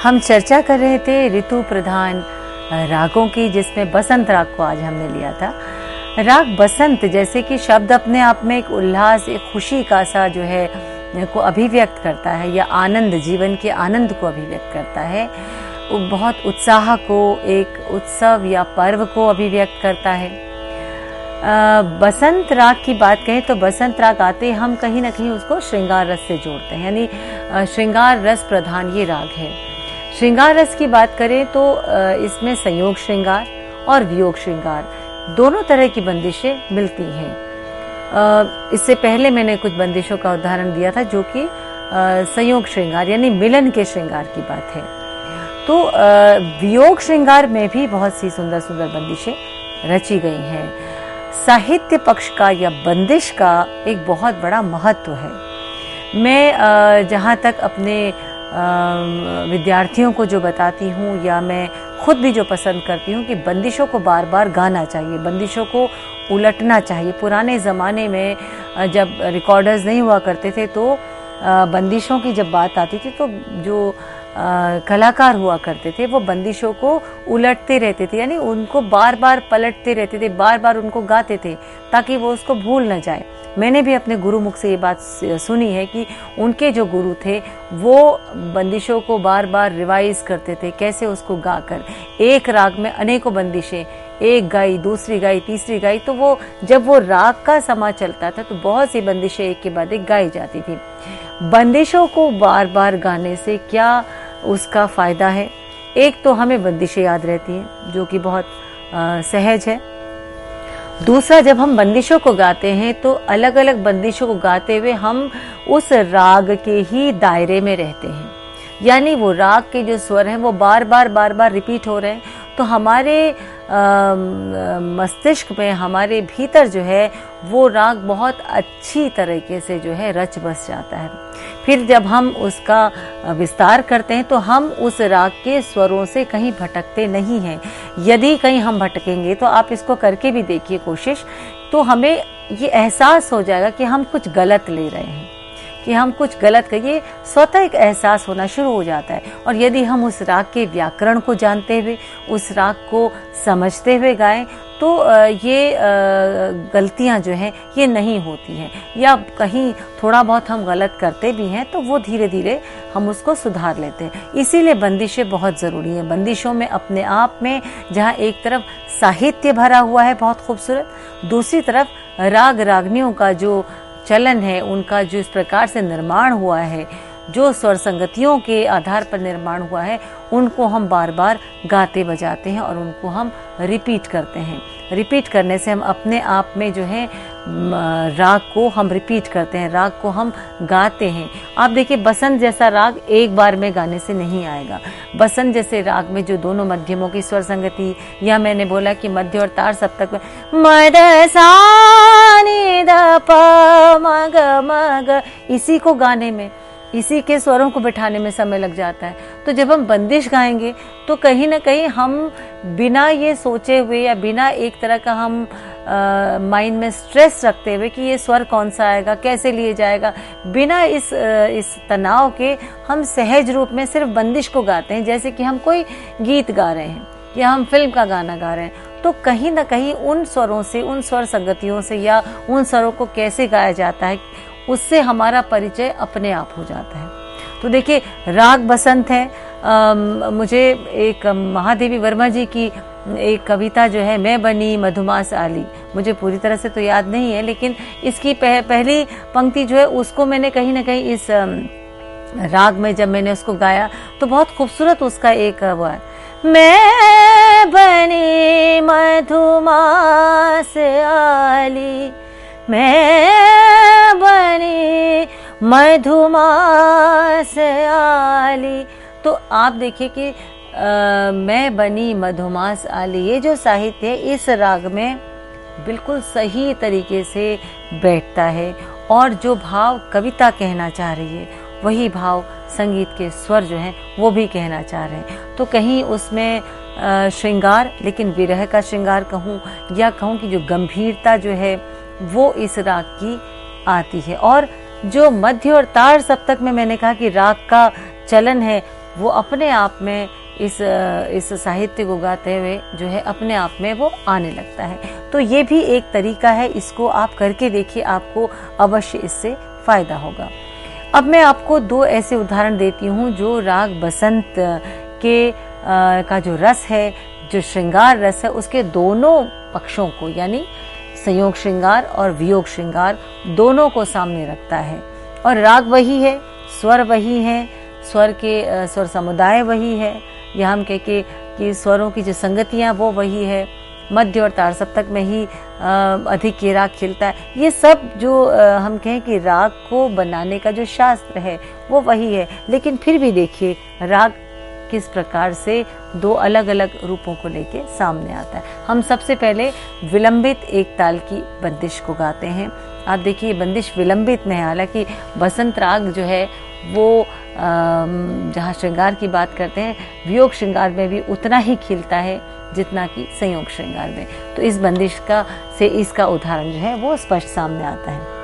हम चर्चा कर रहे थे ऋतु प्रधान रागों की, जिसमें बसंत राग को आज हमने लिया था। राग बसंत जैसे कि शब्द अपने आप में एक उल्लास, एक खुशी का सा जो है को अभिव्यक्त करता है, या आनंद, जीवन के आनंद को अभिव्यक्त करता है। वो बहुत उत्साह को, एक उत्सव या पर्व को अभिव्यक्त करता है। बसंत राग की बात कहें तो बसंत राग आते हम कहीं ना कहीं उसको श्रृंगार रस से जोड़ते हैं, यानी श्रृंगार रस प्रधान ये राग है। श्रृंगार रस की बात करें तो इसमें संयोग श्रृंगार और वियोग श्रृंगार दोनों तरह की बंदिशें मिलती हैं। इससे पहले मैंने कुछ बंदिशों का उदाहरण दिया था जो कि संयोग श्रृंगार यानी मिलन के श्रृंगार की बात है। तो वियोग श्रृंगार में भी बहुत सी सुंदर सुंदर बंदिशें रची गई हैं। साहित्य पक्ष का या बंदिश का एक बहुत बड़ा महत्व है। मैं जहाँ तक अपने विद्यार्थियों को जो बताती हूँ, या मैं खुद भी जो पसंद करती हूँ कि बंदिशों को बार बार गाना चाहिए, बंदिशों को उलटना चाहिए। पुराने ज़माने में जब रिकॉर्डर्स नहीं हुआ करते थे तो बंदिशों की जब बात आती थी तो जो कलाकार हुआ करते थे वो बंदिशों को उलटते रहते थे, यानी उनको बार बार पलटते रहते थे, बार बार उनको गाते थे ताकि वो उसको भूल न जाए। मैंने भी अपने गुरुमुख से ये बात सुनी है कि उनके जो गुरु थे वो बंदिशों को बार बार रिवाइज करते थे, कैसे उसको गाकर एक राग में अनेकों बंदिशें, एक गाई, दूसरी गाई, तीसरी गाई, तो वो जब वो राग का समा चलता था तो बहुत सी बंदिशें एक के बाद एक गाई जाती थी। बंदिशों को बार बार गाने से क्या उसका फायदा है? एक तो हमें बंदिशें याद रहती हैं जो कि बहुत सहज है। दूसरा, जब हम बंदिशों को गाते हैं तो अलग अलग बंदिशों को गाते हुए हम उस राग के ही दायरे में रहते हैं, यानी वो राग के जो स्वर हैं वो बार बार रिपीट हो रहे हैं, तो हमारे मस्तिष्क में, हमारे भीतर जो है वो राग बहुत अच्छी तरीके से जो है रच बस जाता है। फिर जब हम उसका विस्तार करते हैं तो हम उस राग के स्वरों से कहीं भटकते नहीं हैं। यदि कहीं हम भटकेंगे तो आप इसको करके भी देखिए कोशिश, तो हमें ये एहसास हो जाएगा कि हम कुछ गलत ले रहे हैं, कि हम कुछ गलत करिए, स्वतः एक एहसास होना शुरू हो जाता है। और यदि हम उस राग के व्याकरण को जानते हुए, उस राग को समझते हुए गाएं तो ये गलतियां जो हैं ये नहीं होती हैं, या कहीं थोड़ा बहुत हम गलत करते भी हैं तो वो धीरे धीरे हम उसको सुधार लेते हैं। इसीलिए बंदिशें बहुत ज़रूरी हैं। बंदिशों में अपने आप में जहाँ एक तरफ साहित्य भरा हुआ है बहुत खूबसूरत, दूसरी तरफ राग रागनियों का जो चलन है, उनका जो इस प्रकार से निर्माण हुआ है, जो स्वर संगतियों के आधार पर निर्माण हुआ है, उनको हम बार बार गाते बजाते हैं और उनको हम रिपीट करते हैं। रिपीट करने से हम अपने आप में जो है राग को हम रिपीट करते हैं, राग को हम गाते हैं। आप देखिए बसंत जैसा राग एक बार में गाने से नहीं आएगा। बसंत जैसे राग में जो दोनों मध्यमों की स्वर संगति, या मैंने बोला कि मध्य और तार सप्तक में मद सा नि ध प म ग म ग, इसी को गाने में, इसी के स्वरों को बिठाने में समय लग जाता है। तो जब हम बंदिश गाएंगे तो कहीं ना कहीं हम बिना ये सोचे हुए या बिना एक तरह का हम माइंड में स्ट्रेस रखते हुए कि ये स्वर कौन सा आएगा, कैसे लिए जाएगा, बिना इस तनाव के हम सहज रूप में सिर्फ बंदिश को गाते हैं, जैसे कि हम कोई गीत गा रहे हैं या हम फिल्म का गाना गा रहे हैं। तो कहीं ना कहीं उन स्वरों से, उन स्वर संगतियों से, या उन स्वरों को कैसे गाया जाता है, उससे हमारा परिचय अपने आप हो जाता है। तो देखिए राग बसंत है। मुझे एक महादेवी वर्मा जी की एक कविता जो है, मैं बनी मधुमास आली, मुझे पूरी तरह से तो याद नहीं है, लेकिन इसकी पहली पंक्ति जो है उसको मैंने कहीं ना कहीं इस राग में जब मैंने उसको गाया तो बहुत खूबसूरत उसका एक वो है, मैं बनी मधुमास आली, मैं बनी मधुमास आली। तो आप देखिए कि मैं बनी मधुमास आली, ये जो साहित्य है इस राग में बिल्कुल सही तरीके से बैठता है, और जो भाव कविता कहना चाह रही है वही भाव संगीत के स्वर जो हैं वो भी कहना चाह रहे हैं। तो कहीं उसमें श्रृंगार, लेकिन विरह का श्रृंगार कहूँ, या कहूँ कि जो गंभीरता जो है वो इस राग की आती है। और जो मध्य और ताड़ सप्तक में मैंने कहा कि राग का चलन है वो अपने आप में इस साहित्य को गाते हुए जो है अपने आप में वो आने लगता है। तो ये भी एक तरीका है, इसको आप करके देखिए, आपको अवश्य इससे फायदा होगा। अब मैं आपको दो ऐसे उदाहरण देती हूँ जो राग बसंत के का जो रस है, जो श्रृंगार रस है, उसके दोनों पक्षों को, यानी संयोग श्रृंगार और वियोग श्रृंगार, दोनों को सामने रखता है। और राग वही है, स्वर वही है, स्वर समुदाय वही है, या हम कह के कि स्वरों की जो संगतियाँ वो वही है, मध्य और तार सप्तक में ही अधिक ये राग खिलता है। ये सब जो हम कहें कि राग को बनाने का जो शास्त्र है वो वही है, लेकिन फिर भी देखिए राग किस प्रकार से दो अलग अलग रूपों को लेके सामने आता है। हम सबसे पहले विलंबित एक ताल की बंदिश को गाते हैं। आप देखिए बंदिश विलंबित में है, हालांकि बसंत राग जो है वो जहाँ श्रृंगार की बात करते हैं, वियोग श्रृंगार में भी उतना ही खिलता है जितना कि संयोग श्रृंगार में। तो इस बंदिश से इसका उदाहरण जो है वो स्पष्ट सामने आता है।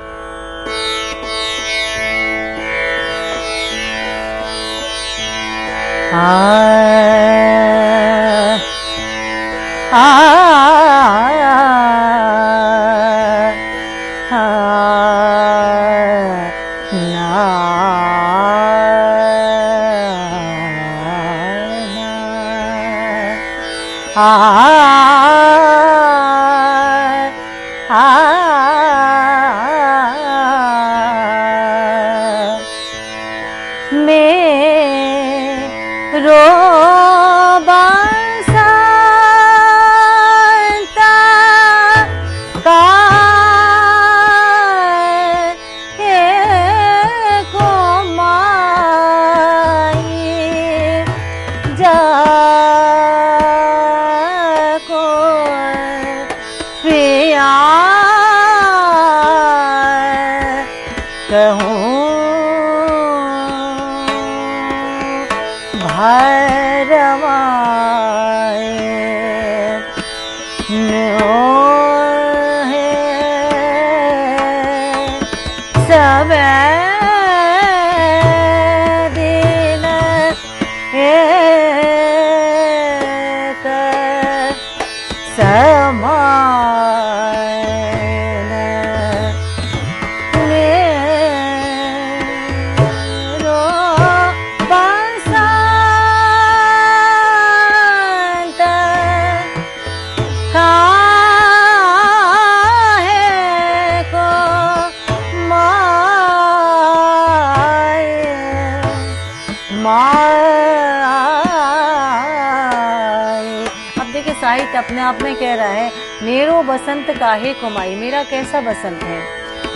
साहित्य अपने आप में कह रहा है, मेरो बसंत काहे कुमाई, मेरा कैसा बसंत है,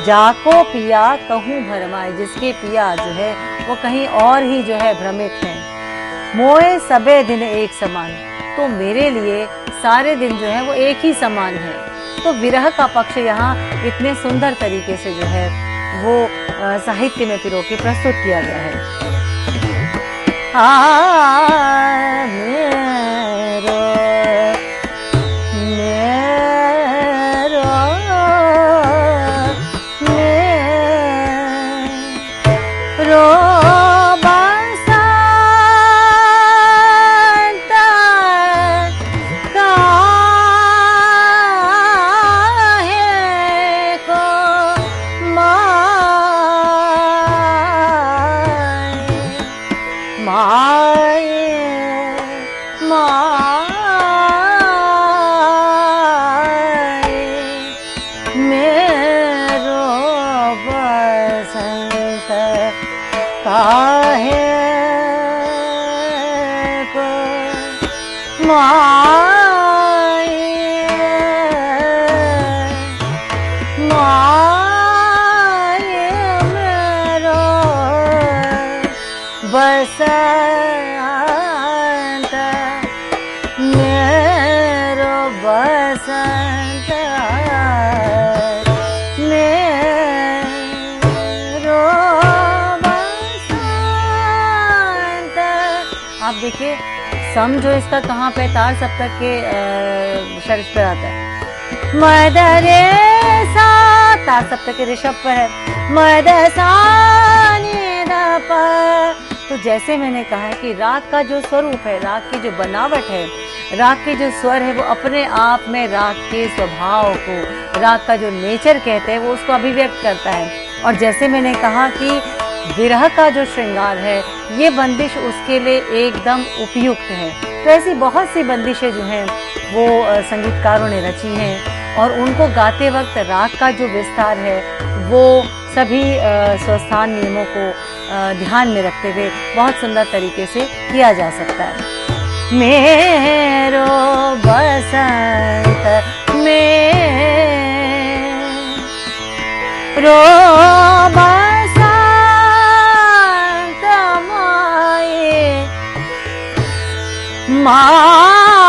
जाको पिया कहूँ भरमाए, जिसके पिया जो है वो कहीं और ही जो है भ्रमित है। मोए सबे दिन एक समान, तो मेरे लिए सारे दिन जो है वो एक ही समान है। तो विरह का पक्ष यहाँ इतने सुंदर तरीके से जो है वो साहित्य में पिरो के प्रस्तुत किया गया है। आप देखिए सम जो इसका कहाँ पे तार सप्तक के षड्ज पर आता है। मद रे सा तार सप्तक के ऋषभ पर है। मद सा नि ध प तो जैसे मैंने कहा कि राग का जो स्वरूप है, राग की जो बनावट है, राग के जो स्वर है, वो अपने आप में राग के स्वभाव को, राग का जो नेचर कहते हैं, वो उसको अभिव्यक्त करता है। और जैसे मैंने कहा कि विरह का जो श्रृंगार है, ये बंदिश उसके लिए एकदम उपयुक्त है। तो ऐसी बहुत सी बंदिशें जो हैं वो संगीतकारों ने रची हैं, और उनको गाते वक्त राग का जो विस्तार है वो सभी स्वस्थान नियमों को ध्यान में रखते हुए बहुत सुंदर तरीके से किया जा सकता है। मेरो बसंत मेरो बसंत माए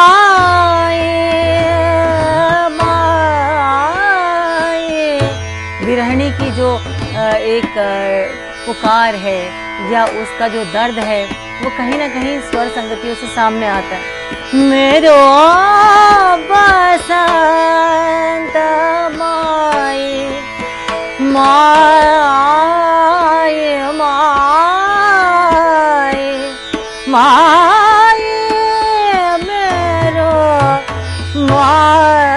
विरहणी की जो एक पुकार है या उसका जो दर्द है, वो कहीं ना कहीं स्वर संगतियों से सामने आता है। मेरो बसंत माए माए माए माए मेरो माए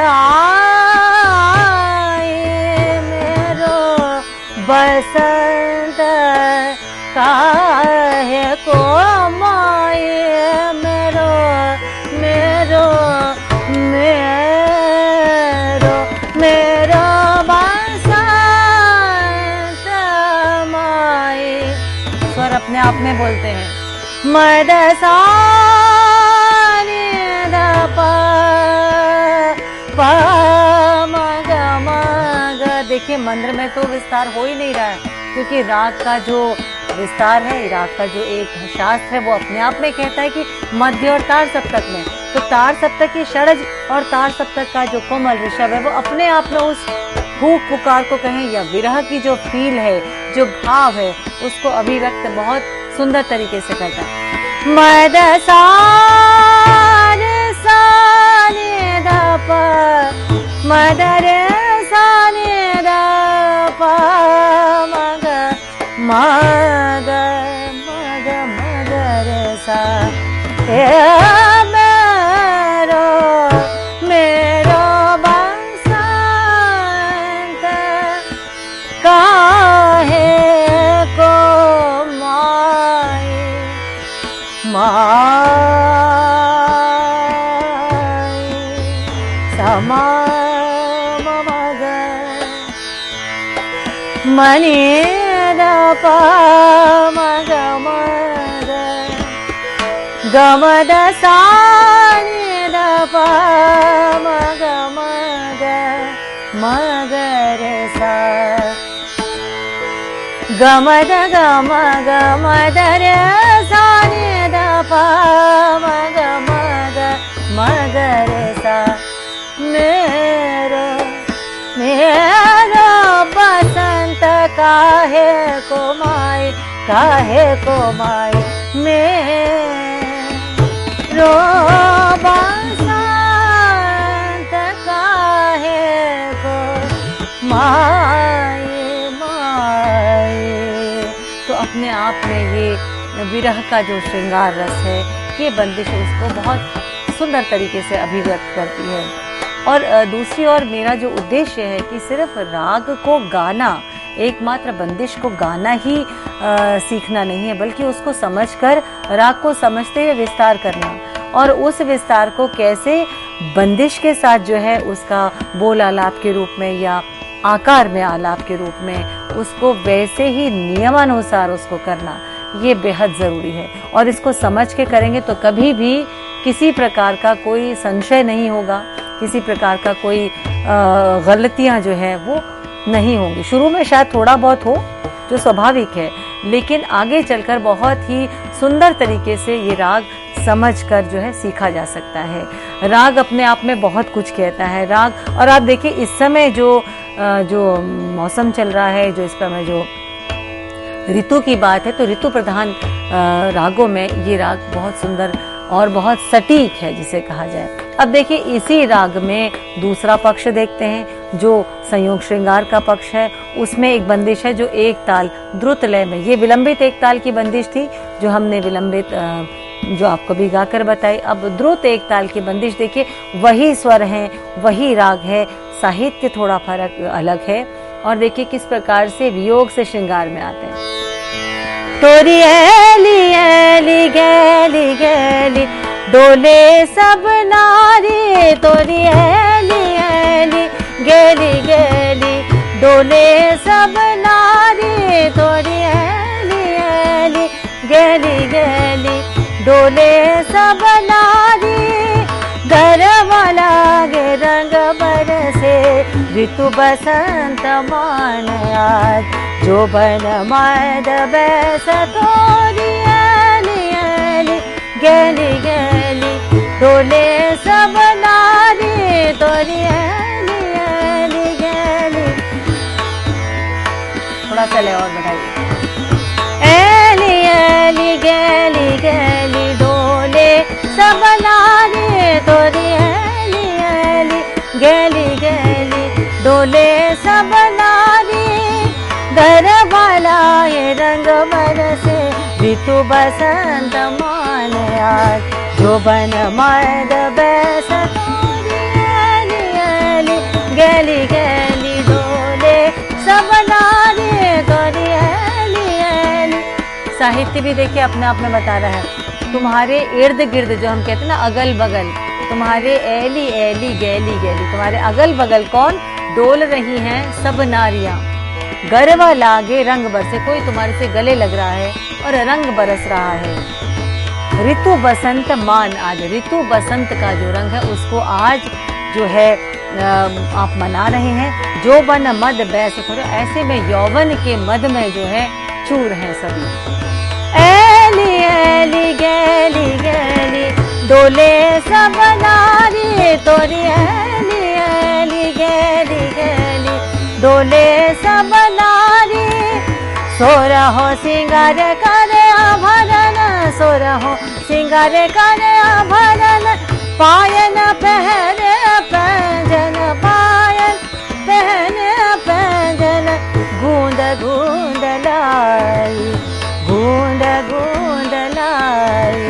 मेरो बसंत काहे को माए मेरो मेरो मेरो मेरो बसंत माए। स्वर अपने आप में बोलते हैं। मद सा नि ध प प म ग म ग। देखिए मंत्र में तो विस्तार हो ही नहीं रहा है, क्योंकि राग का जो विस्तार है, राग का जो एक शास्त्र है, वो अपने आप में कहता है कि मध्य और तार सप्तक में, तो तार सप्तक की षड्ज और तार सप्तक का जो कोमल ऋषभ है, वो अपने आप में उस भूख पुकार को कहें या विरह की जो फील है, जो भाव है, उसको अभिव्यक्त बहुत सुंदर तरीके से करता है। मद सा नि ध प मद रे सा नि ध प म ग म ग म ग म ग रे सा। मेरो मेरो बसंत काहे को माए माए समा म ग मनी द प म ग म ग ग म द सा नि द प म ग म ग म ग रे सा। ग म द ग म ग म द रे सा नि द प म ग म ग म ग रे सा। मेरो मेरो बसंत काहे को माए काहे को माए मेरो बसंत काहे को माए माए। तो अपने आप में ये विरह का जो श्रृंगार रस है, ये बंदिश उसको बहुत सुंदर तरीके से अभिव्यक्त करती है। और दूसरी ओर मेरा जो उद्देश्य है कि सिर्फ राग को गाना, एकमात्र बंदिश को गाना ही सीखना नहीं है, बल्कि उसको समझकर राग को समझते हुए विस्तार करना, और उस विस्तार को कैसे बंदिश के साथ जो है उसका बोल आलाप के रूप में या आकार में आलाप के रूप में उसको वैसे ही नियमानुसार उसको करना, ये बेहद ज़रूरी है। और इसको समझ के करेंगे तो कभी भी किसी प्रकार का कोई संशय नहीं होगा, किसी प्रकार का कोई गलतियां जो है वो नहीं होंगी। शुरू में शायद थोड़ा बहुत हो, जो स्वाभाविक है, लेकिन आगे चलकर बहुत ही सुंदर तरीके से ये राग समझकर जो है सीखा जा सकता है। राग अपने आप में बहुत कुछ कहता है राग। और आप देखिए इस समय जो मौसम चल रहा है, जो इस समय जो ऋतु की बात है, तो ऋतु प्रधान रागों में ये राग बहुत सुंदर और बहुत सटीक है जिसे कहा जाए। अब देखिए इसी राग में दूसरा पक्ष देखते हैं। जो संयोग श्रृंगार का पक्ष है उसमें एक बंदिश है जो एक ताल द्रुत लय में, ये विलंबित एक ताल की बंदिश थी जो हमने विलंबित जो आपको भी गाकर बताई। अब द्रुत एक ताल की बंदिश देखिए, वही स्वर हैं, वही राग है, साहित्य थोड़ा फर्क अलग है। और देखिए किस प्रकार से वियोग से श्रृंगार में आते हैं। तोरी ऐली ऐली गैली गैली डोले सब नारी, तोरी ऐली ऐली गैली गैली डोले सब नारी, तोरी ऐली ऐली गैली गैली डोले सब नारी। गरबा लागे रंग बरसे ऋतु बसंत मान आज, जो बन मद बैस तोरी ऐली ऐली गैली गैली डोले सब नारी, तोरी ऐली ऐली गैली। थोड़ा सा ले और बढ़ाइए। ऐली ऐली गैली गैली डोले सब नारी, तोरी ऐली ऐली गैली गैली डोले सब नारी। गरबा लाए रंग बरसे ऋतु बसंत मान आज, जो बन मद बैस तोरी ऐली ऐली गैली गैली डोले सब नारी, तोरी ऐली ऐली। साहित्य भी देखिए अपने आप में बता रहा है। तुम्हारे इर्द गिर्द, जो हम कहते हैं ना अगल बगल, तुम्हारे ऐली ऐली गैली गैली, तुम्हारे अगल बगल कौन डोल रही हैं सब नारियां। गरबा लागे रंग बरसे, कोई तुम्हारे से गले लग रहा है और रंग बरस रहा है। ऋतु बसंत मान आज, ऋतु बसंत का जो रंग है उसको आज जो है आप मना रहे हैं। जो बन मद बैस, थोड़ा ऐसे में यौवन के मद में जो है चूर हैं सभी। ऐली ऐली गैली गैली डोले सब नारी, तोरी ऐली ऐली गैली गैली डोले सब नारी। सोरहो सिंगार करे आभरण, सोरहो सिंगार करे आभरण, पायल पहने पैंजन, पायल पहने पैंजन, गूंद गूंद लाई, गूंद गूंद लाई।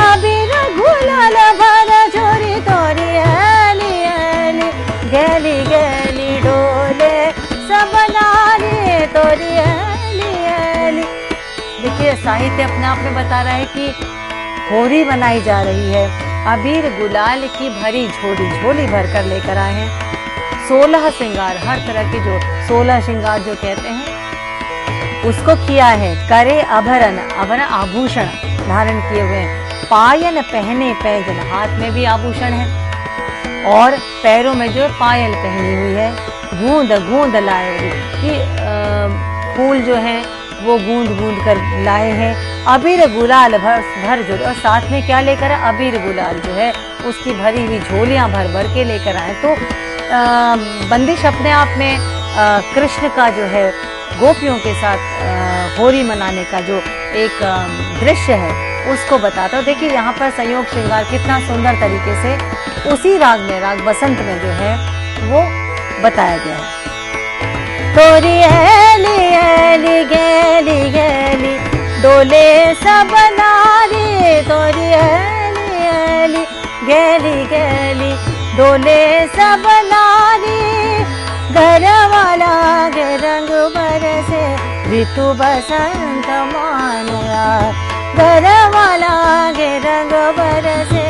अबीर गुलाल भर छोरी, तोरी ऐली ऐली गैली गैली डोले सब नारी, तोरी ऐली ऐली। देखिए साहित्य अपने आप में बता रहा है कि होली मनाई जा रही है। अबीर गुलाल की भरी झोली, झोली भर कर लेकर आए हैं। 16 श्रृंगार, हर तरह के जो 16 श्रृंगार जो कहते हैं उसको किया है। करे आभरण, आभरण आभूषण धारण किए हुए हैं। पायल पहने पैंजन, हाथ में भी आभूषण है और पैरों में जो पायल पहनी हुई है। गूंद गूंद लाए, कि फूल जो है वो गूंद गूंद कर लाए हैं। अबीर गुलाल भर जो, और साथ में क्या लेकर आए, अबीर गुलाल जो है उसकी भरी हुई झोलियां भर भर के लेकर आए। तो बंदिश अपने आप में कृष्ण का जो है गोपियों के साथ होली मनाने का जो एक दृश्य है उसको बताता हूँ। देखिए यहाँ पर संयोग श्रृंगार कितना सुंदर तरीके से उसी राग में, राग बसंत में जो है वो बताया गया है। तोरी ऐली ऐली गैली गैली डोले सब नारी, तोरी ऐली ऐली गैली गैली डोले सब नारी। गरबा लागे रंग बरसे ऋतु बसंत मान आज, गरबा लागे रंग बरसे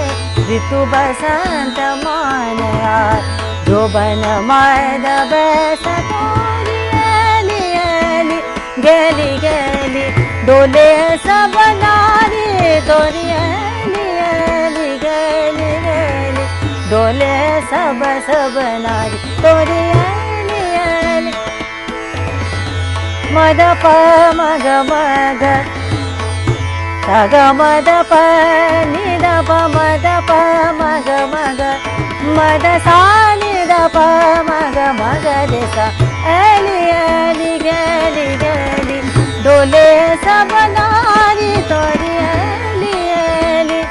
ऋतु बसंत मान आज, जो बन मद बैस तोरी ऐली ऐली गैली गैली डोले सब नारी, तोरी ऐली ऐली गैली गैली डोले सब सब नारी, तोरी ऐली ऐली। मद प मग मग ग मद प नि द प मद प मग मग मद सा नि द प मग मग रे सा। ऐली ऐली गैली गैली डोले सब नारी, तोरी ऐली ऐली।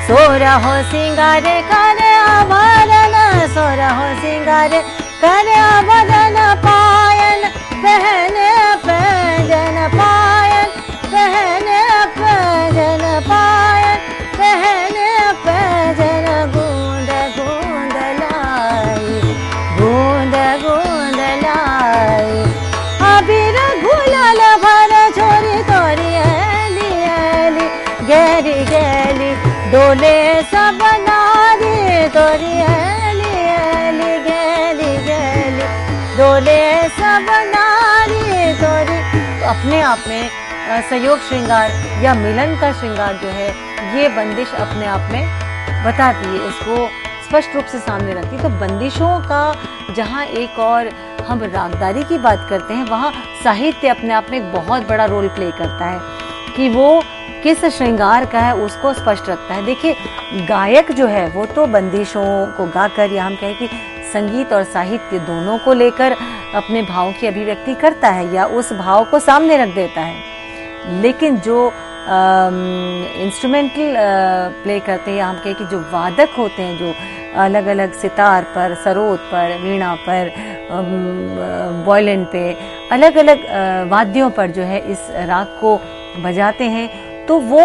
सोरहो सिंगार करे आभरण, सोरहो हो सिंगार करे बदन पायल पहने पैजन पायल पहने पैजन पायल पहने पैजन गूंद गूंद लाई गूंद गूंद लाई अबीर गुलाल भर छोरी तोरी ऐली ऐली गैली गैली डोले सब नारी तोरी ऐली ऐली गैली गैली डोले सब नारी तोरी। तो अपने आप में संयोग श्रृंगार या मिलन का श्रृंगार जो है ये बंदिश अपने आप में बताती है, इसको स्पष्ट रूप से सामने रखती है। तो बंदिशों का जहाँ एक और हम रागदारी की बात करते हैं वहाँ साहित्य अपने आप में एक बहुत बड़ा रोल प्ले करता है कि वो किस श्रृंगार का है उसको स्पष्ट रखता है। देखिए गायक जो है वो तो बंदिशों को गाकर या हम कहें कि संगीत और साहित्य दोनों को लेकर अपने भाव की अभिव्यक्ति करता है या उस भाव को सामने रख देता है, लेकिन जो इंस्ट्रूमेंटल प्ले करते हैं या हम कहें कि जो वादक होते हैं जो अलग अलग सितार पर, सरोद पर, वीणा पर, वायलिन पे, अलग अलग वाद्यों पर जो है इस राग को बजाते हैं, तो वो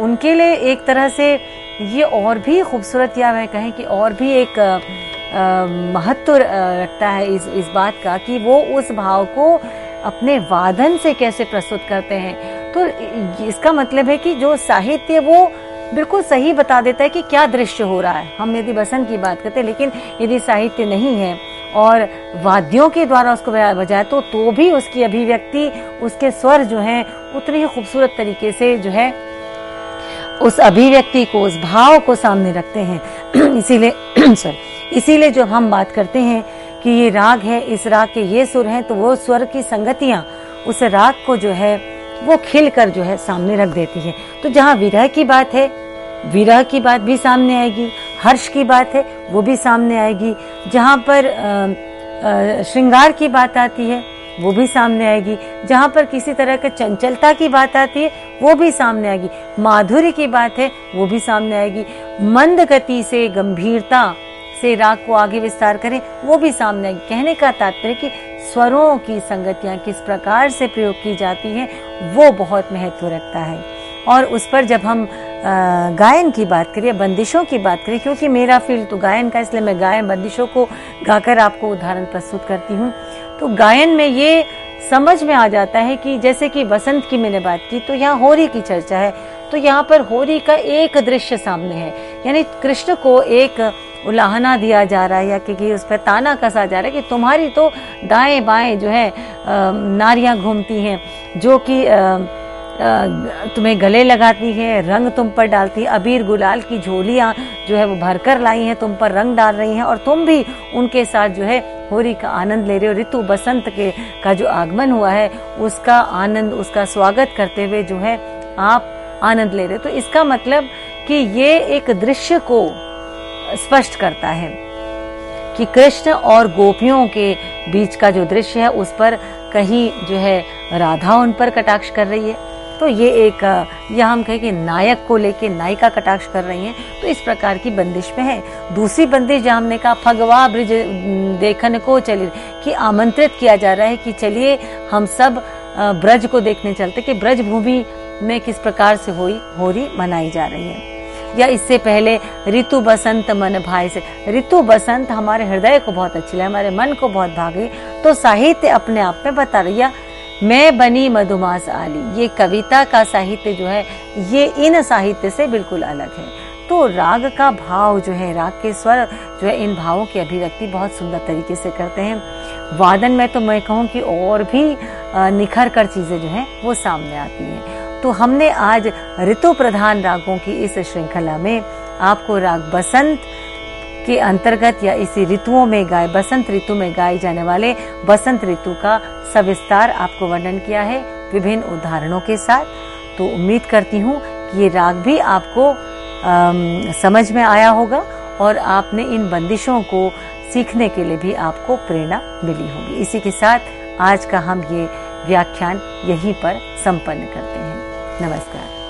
उनके लिए एक तरह से ये और भी खूबसूरत या मैं कहें कि और भी एक महत्व रखता है इस बात का कि वो उस भाव को अपने वादन से कैसे प्रस्तुत करते हैं। तो इसका मतलब है कि जो साहित्य वो बिल्कुल सही बता देता है कि क्या दृश्य हो रहा है। हम यदि बसंत की बात करते हैं, लेकिन यदि साहित्य नहीं है और वाद्यों के द्वारा उसको बजाए तो भी उसकी अभिव्यक्ति, उसके स्वर जो हैं उतने ही खूबसूरत तरीके से जो है उस अभिव्यक्ति को, उस भाव को सामने रखते हैं। इसीलिए जब हम बात करते हैं कि ये राग है, इस राग के ये सुर हैं, तो वो स्वर की संगतियां उस राग को जो है वो खिलकर जो है सामने रख देती है। तो जहाँ विरह की बात है, विरह की बात भी सामने आएगी, हर्ष की बात है वो भी सामने आएगी, जहाँ पर श्रृंगार की बात आती है वो भी सामने आएगी, जहाँ पर किसी तरह के चंचलता की बात आती है वो भी सामने आएगी, माधुर्य की बात है वो भी सामने आएगी, मंद गति से गंभीरता से राग को आगे विस्तार करें वो भी सामने आएगी। कहने का तात्पर्य कि स्वरों की संगतियां किस प्रकार से प्रयोग की जाती हैं वो बहुत महत्व रखता है। और उस पर जब हम गायन की बात करें, बंदिशों की बात करें, क्योंकि मेरा फील्ड तो गायन का, इसलिए मैं गायन बंदिशों को गाकर आपको उदाहरण प्रस्तुत करती हूँ। तो गायन में ये समझ में आ जाता है कि जैसे कि बसंत की मैंने बात की, तो यहाँ होरी की चर्चा है, तो यहाँ पर होरी का एक दृश्य सामने है, यानी कृष्ण को एक उलाहना दिया जा रहा है या कि उस पर ताना कसा जा रहा है कि तुम्हारी तो दाएं बाएं जो है नारियां घूमती हैं, जो कि तुम्हें गले लगाती हैं, रंग तुम पर डालती है, अबीर गुलाल की झोलियां जो है वो भरकर लाई हैं, तुम पर रंग डाल रही हैं और तुम भी उनके साथ जो है होली का आनंद ले रहे हो। ऋतु बसंत का जो आगमन हुआ है उसका आनंद, उसका स्वागत करते हुए जो है आप आनंद ले रहे हो। तो इसका मतलब कि ये एक दृश्य को स्पष्ट करता है कि कृष्ण और गोपियों के बीच का जो दृश्य है उस पर कहीं जो है राधा उन पर कटाक्ष कर रही है, तो ये एक या हम कहें कि नायक को लेके नायिका कटाक्ष कर रही हैं, तो इस प्रकार की बंदिश में है। दूसरी बंदिश जहाँ हमने कहा फगवा ब्रिज देखने को चलिए, कि आमंत्रित किया जा रहा है कि चलिए हम सब ब्रज को देखने चलते कि ब्रज भूमि में किस प्रकार से होली मनाई जा रही है। या इससे पहले ऋतु बसंत मन भाई से, ऋतु बसंत हमारे हृदय को बहुत अच्छी लगी, हमारे मन को बहुत भागी, तो साहित्य अपने आप में बता रही है मैं बनी मधुमास आली। ये कविता का साहित्य जो है ये इन साहित्य से बिल्कुल अलग है। तो राग का भाव जो है, राग के स्वर जो है, इन भावों की अभिव्यक्ति बहुत सुंदर तरीके से करते हैं। वादन में तो मैं कहूँ कि और भी निखर कर चीजें जो हैं वो सामने आती हैं। तो हमने आज ऋतु प्रधान रागों की इस श्रृंखला में आपको राग बसंत के अंतर्गत या इसी ऋतुओं में गाए, बसंत ऋतु में गाए जाने वाले बसंत ऋतु का सविस्तार आपको वर्णन किया है विभिन्न उदाहरणों के साथ। तो उम्मीद करती हूँ कि ये राग भी आपको समझ में आया होगा और आपने इन बंदिशों को सीखने के लिए भी आपको प्रेरणा मिली होगी। इसी के साथ आज का हम ये व्याख्यान यहीं पर संपन्न करते हैं। नमस्कार।